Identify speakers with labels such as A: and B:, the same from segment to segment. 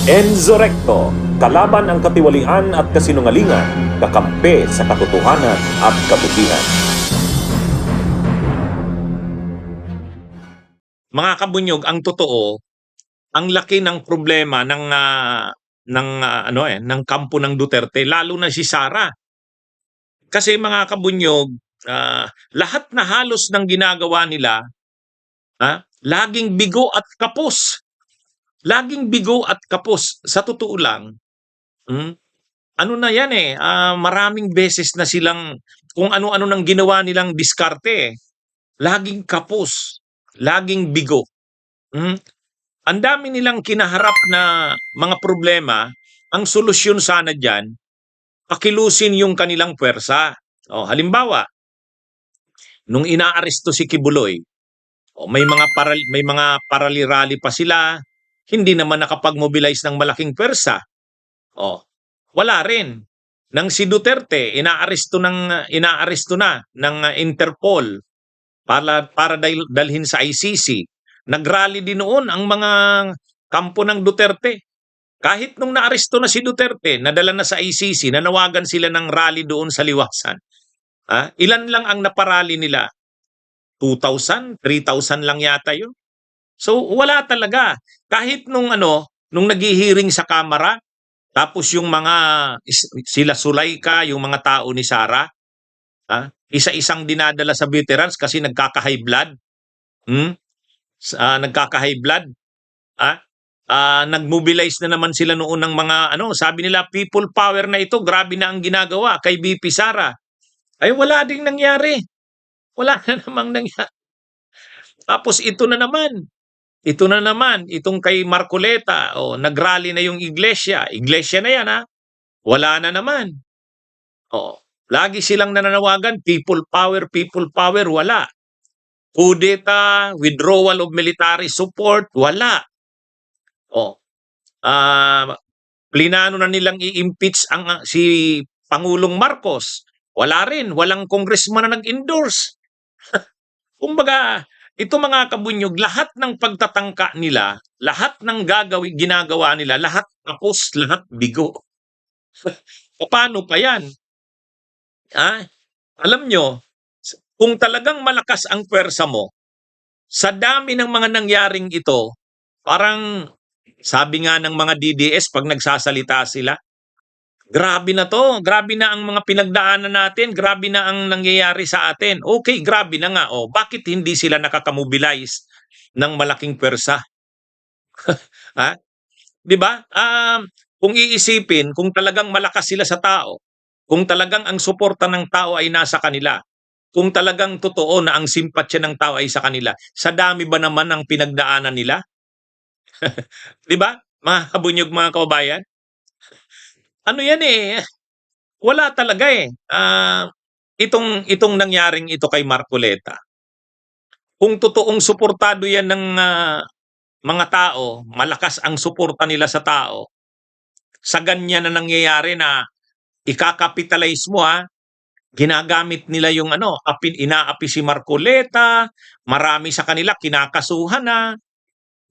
A: Enzo Recto, kalaban ang katiwalian at kasinungalingan, kakampi sa katotohanan at kabutihan.
B: Mga kabunyog, ang totoo, ang laki ng problema ng kampo ng Duterte, lalo na si Sara. Kasi mga kabunyog, lahat na halos ng ginagawa nila, laging bigo at kapos. Laging bigo at kapos. Sa totoo lang, ano na yan maraming beses na silang kung ano-ano nang ginawa nilang diskarte. Laging kapos, laging bigo. Ang dami nilang kinaharap na mga problema. Ang solusyon sana dyan, pakilusin yung kanilang pwersa. Halimbawa, nung inaaresto si Kibuloy, may mga parali-rally pa sila, hindi naman nakapag-mobilize ng malaking pwersa. Wala rin. Nang si Duterte inaaresto na ng Interpol para dalhin sa ICC. Nagrally din noon ang mga kampo ng Duterte. Kahit nung naaresto na si Duterte, nadala na sa ICC, nanawagan sila ng rally doon sa Liwasan. Ilan lang ang naparali nila? 2,000, 3,000 lang yata yun. So wala talaga. Kahit nung naghihiring sa Kamara, tapos yung mga sila Sulaika, yung mga tao ni Sara, isa-isang dinadala sa veterans kasi nagkaka-high blood. Nagkaka-high blood. Nag-mobilize na naman sila noon ng mga sabi nila people power na ito, grabe na ang ginagawa kay BP Sara. Ay wala ding nangyari. Wala na namang nangyari. Tapos ito na naman, itong kay Marcoleta, nagrally na yung iglesia. Iglesia na yan Wala na naman. Lagi silang nananawagan, people power, wala. Kudeta, withdrawal of military support, wala. Plinano na nilang i-impeach si Pangulong Marcos. Wala rin, walang congressman na nag-endorse. Kumbaga, ito mga kabunyog, lahat ng pagtatangka nila, lahat ng ginagawa nila, lahat tapos, lahat bigo. Paano pa yan? Alam nyo, kung talagang malakas ang pwersa mo, sa dami ng mga nangyaring ito, parang sabi nga ng mga DDS pag nagsasalita sila, grabe na to, grabe na ang mga pinagdaanan natin, grabe na ang nangyayari sa atin. Okay, grabe na nga. Bakit hindi sila nakakamobilize ng malaking pwersa? Di ba? Kung iisipin, kung talagang malakas sila sa tao, kung talagang ang suporta ng tao ay nasa kanila, kung talagang totoo na ang simpatsya ng tao ay sa kanila, sa dami ba naman ang pinagdaanan nila? Di ba? Mga kabunyog, mga kababayan? Ano yan wala talaga itong nangyaring ito kay Marcoleta. Kung totoong suportado yan ng mga tao, malakas ang suporta nila sa tao, sa ganyan na nangyayari na ikakapitalize mo ginagamit nila yung inaapi si Marcoleta, marami sa kanila kinakasuhan na.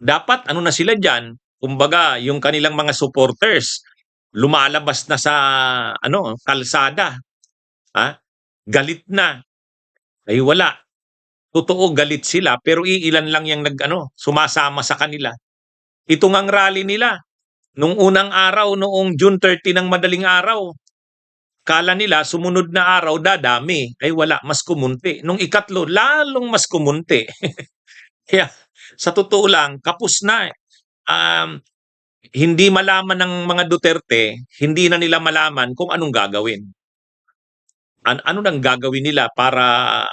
B: Dapat na sila dyan, kumbaga yung kanilang mga supporters, lumalabas na sa kalsada. Galit na. Ay wala. Totoo galit sila pero iilan lang yung sumasama sa kanila. Ito ngang rally nila. Nung unang araw, noong June 30 ng madaling araw, kala nila sumunod na araw dadami. Ay wala, mas kumunti. Nung ikatlo, lalong mas kumunti. Kaya sa totoo lang, kapos na hindi malaman ng mga Duterte, hindi na nila malaman kung anong gagawin. Ano nang gagawin nila para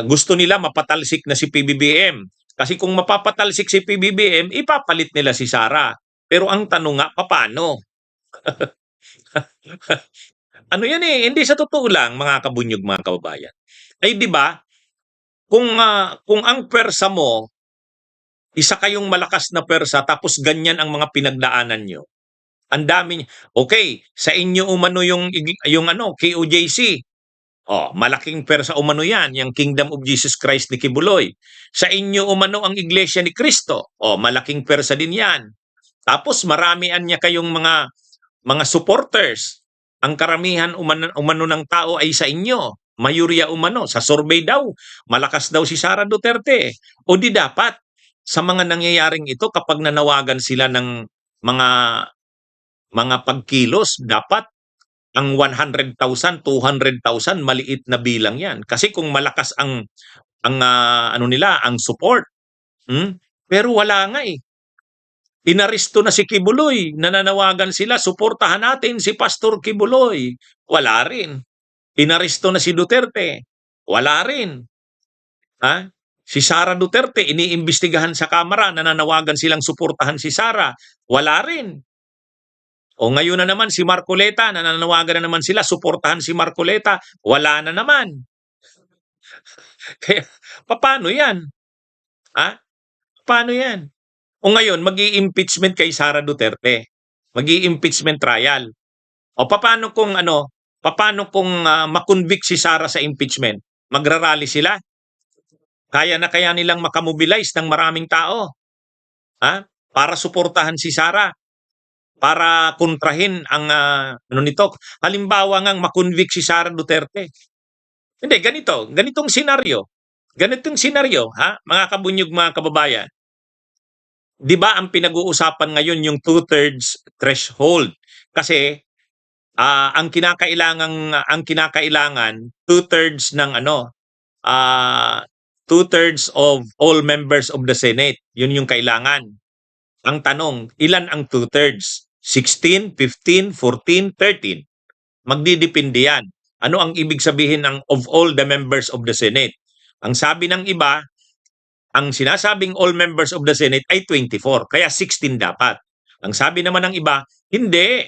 B: gusto nila mapatalsik na si PBBM. Kasi kung mapapatalsik si PBBM, ipapalit nila si Sara. Pero ang tanong nga, paano? Hindi sa totoo lang, mga kabunyog, mga kababayan. Ay di ba, kung ang pwersa mo, isa kayong malakas na pwersa, tapos ganyan ang mga pinagdaanan nyo. Ang dami. Okay, sa inyo umano yung KOJC. Malaking pwersa umano yan, yung Kingdom of Jesus Christ ni Kibuloy. Sa inyo umano ang Iglesia ni Cristo. Malaking pwersa din yan. Tapos maramian niya kayong mga supporters. Ang karamihan umano ng tao ay sa inyo. Mayurya umano. Sa survey daw, malakas daw si Sara Duterte. O di dapat, sa mga nangyayaring ito, kapag nanawagan sila ng mga pagkilos, dapat ang 100,000, 200,000, maliit na bilang yan. Kasi kung malakas ano nila, ang support. Pero wala nga eh. Inaresto na si Kibuloy, nananawagan sila, suportahan natin si Pastor Kibuloy. Wala rin. Inaresto na si Duterte. Wala rin. Ha? Si Sara Duterte, iniimbestigahan sa Kamara, nananawagan silang suportahan si Sara. Wala rin. O ngayon na naman si Marcoleta, nananawagan na naman sila, suportahan si Marcoleta. Wala na naman. Kaya, paano yan? Ha? Paano yan? O ngayon, mag-i-impeachment kay Sara Duterte. Mag-i-impeachment trial. O paano kung makonvict si Sara sa impeachment? Magrarally sila? Kaya nilang makamobilize ng maraming tao. Ha? Para suportahan si Sara. Para kontrahin ang nito. Halimbawa ngang makonvict si Sara Duterte. Hindi, ganitong senaryo. Ganitong senaryo, ha? Mga kabunyog, mga kababayan. 'Di ba ang pinag-uusapan ngayon yung 2/3 threshold? Kasi ang kinakailangan 2/3 ng 2/3 of all members of the Senate. Yun yung kailangan. Ang tanong, ilan ang 2/3? 16, 15, 14, 13. Magdidepende yan. Ano ang ibig sabihin ng of all the members of the Senate? Ang sabi ng iba, ang sinasabing all members of the Senate ay 24, kaya 16 dapat. Ang sabi naman ng iba, hindi.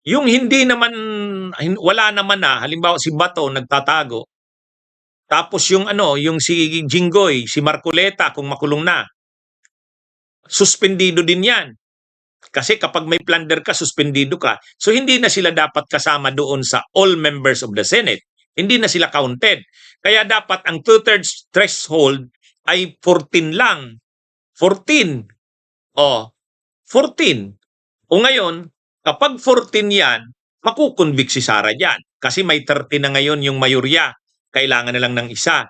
B: Yung hindi naman, wala naman na, halimbawa si Bato nagtatago. Tapos yung si Jinggoy, si Marcoleta kung makulong na, suspendido din yan. Kasi kapag may plunder ka, suspendido ka. So hindi na sila dapat kasama doon sa all members of the Senate. Hindi na sila counted. Kaya dapat ang 2/3 threshold ay 14 lang. 14. 14. O ngayon, kapag 14 yan, makukonvict si Sara dyan. Kasi may 30 na ngayon yung mayorya. Kailangan na lang ng isa.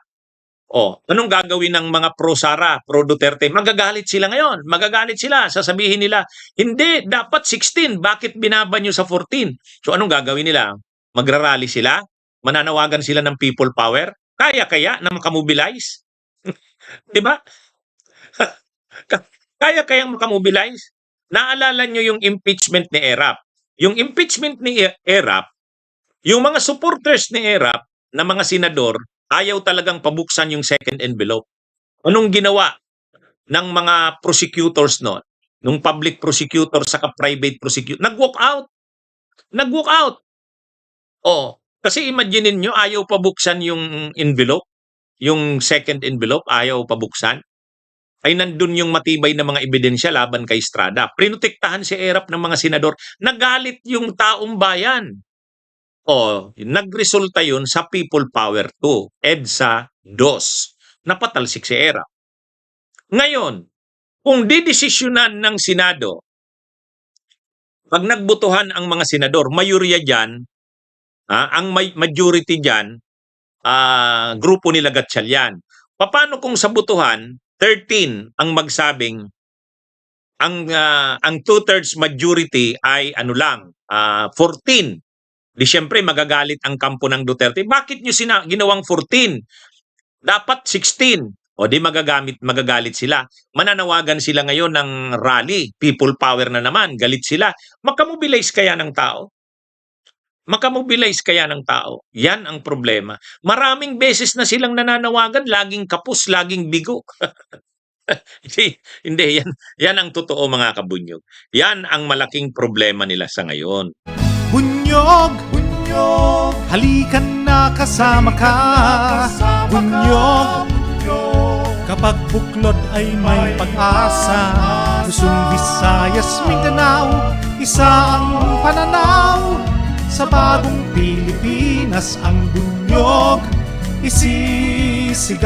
B: Anong gagawin ng mga pro-Sara, pro-Duterte? Magagalit sila ngayon. Magagalit sila. Sasabihin nila, hindi, dapat 16. Bakit binaban nyo sa 14? So anong gagawin nila? Magrarally sila? Mananawagan sila ng people power? Kaya na makamobilize? Diba? Kaya makamobilize? Naalala nyo yung impeachment ni Erap. Yung impeachment ni Erap, yung mga supporters ni Erap na mga senador, ayaw talagang pabuksan yung second envelope. Anong ginawa ng mga prosecutors noon? Nung public prosecutor saka private prosecutor, nag-walk out. Nag-walk out. Kasi imagine nyo, ayaw pabuksan yung envelope. Yung second envelope, ayaw pabuksan. Ay nandun yung matibay na mga ebidensya laban kay Estrada. Prinotektahan si Erap ng mga senador. Nagalit yung taong bayan. Nagresulta yun sa People Power 2, EDSA 2. Napatalsik si Erap. Ngayon, kung didesisyonan ng Senado, pag nagbotohan ang mga senador, mayorya dyan, ang majority dyan, grupo nila Gatchalian. Paano kung sa botohan, 13 ang magsabing ang 2/3 majority ay 14. Di syempre magagalit ang kampo ng Duterte. Bakit nyo ginawang 14? Dapat 16. Di magagalit sila. Mananawagan sila ngayon ng rally. People power na naman. Galit sila. Makamobilize kaya ng tao? Makamobilize kaya ng tao? Yan ang problema. Maraming beses na silang nananawagan, laging kapos, laging bigo. Hindi, yan ang totoo, mga kabunyog. Yan ang malaking problema nila sa ngayon.
C: Bunyog, bunyog, halikan na kasama ka. Bunyog, kapag buklod ay may pag-asa. Luzon, Visayas, Mindanao, isa ang pananaw. Sa bagong Pilipinas ang bunyog isisigaw.